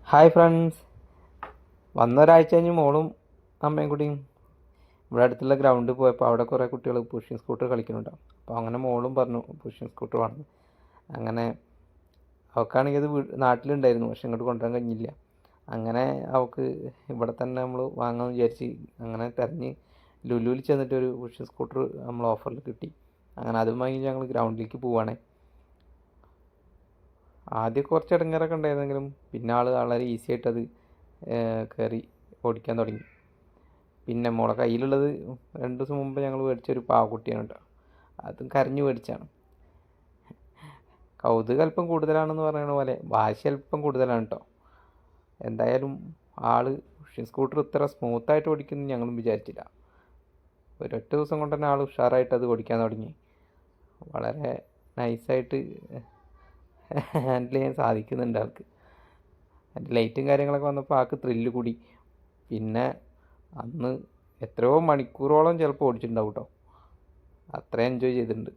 Hi friends. വന്നൊരാഴ്ച കഴിഞ്ഞ് മോളും അമ്മയും കൂടിയും ഇവിടെ അടുത്തുള്ള ഗ്രൗണ്ടിൽ പോയപ്പോൾ അവിടെ കുറേ കുട്ടികൾ പുഷിങ് സ്കൂട്ടർ കളിക്കുന്നുണ്ടാവും. അപ്പോൾ അങ്ങനെ മോളും പറഞ്ഞു പുഷിങ് സ്കൂട്ടർ വേണം. അങ്ങനെ അവൾക്കാണെങ്കിൽ അത് നാട്ടിലുണ്ടായിരുന്നു, പക്ഷെ ഇങ്ങോട്ട് കൊണ്ടുവരാൻ കഴിഞ്ഞില്ല. അങ്ങനെ അവൾക്ക് ഇവിടെ തന്നെ നമ്മൾ വാങ്ങാമെന്ന് വിചാരിച്ച് അങ്ങനെ തിരഞ്ഞ് ലുലുവിൽ ചെന്നിട്ട് ഒരു പുഷിങ് സ്കൂട്ടർ നമ്മൾ ഓഫറിൽ കിട്ടി. അങ്ങനെ അതും വാങ്ങി ഞങ്ങൾ ഗ്രൗണ്ടിലേക്ക് പോവുകയാണ്. ആദ്യം കുറച്ച് ഇടങ്ങേറൊക്കെ ഉണ്ടായിരുന്നെങ്കിലും പിന്നെ ആൾ വളരെ ഈസി ആയിട്ട് അത് കയറി ഓടിക്കാൻ തുടങ്ങി. പിന്നെ മോളെ കയ്യിലുള്ളത് 2 ദിവസം മുമ്പ് ഞങ്ങൾ മേടിച്ചൊരു പാവക്കുട്ടിയാണ് കേട്ടോ. അതും കരഞ്ഞു മേടിച്ചാണ്. കൗതുകം അല്പം കൂടുതലാണെന്ന് പറയുന്ന പോലെ വാശി അല്പം കൂടുതലാണ് കേട്ടോ. എന്തായാലും ആൾ സ്കൂട്ടർ ഇത്ര സ്മൂത്തായിട്ട് ഓടിക്കുമെന്ന് ഞങ്ങളും വിചാരിച്ചില്ല. ഒരൊറ്റ ദിവസം കൊണ്ട് തന്നെ ആൾ ഉഷാറായിട്ട് അത് ഓടിക്കാൻ തുടങ്ങി. വളരെ നൈസായിട്ട് ഹാൻഡിൽ ചെയ്യാൻ സാധിക്കുന്നുണ്ട് ആൾക്ക്. അതിൻ്റെ ലൈറ്റും കാര്യങ്ങളൊക്കെ വന്നപ്പോൾ ആൾക്ക് ത്രില്ല് കൂടി. പിന്നെ അന്ന് എത്രയോ മണിക്കൂറോളം ചിലപ്പോൾ ഓടിച്ചിട്ടുണ്ടാവും കേട്ടോ. അത്രയും എൻജോയ് ചെയ്തിട്ടുണ്ട്.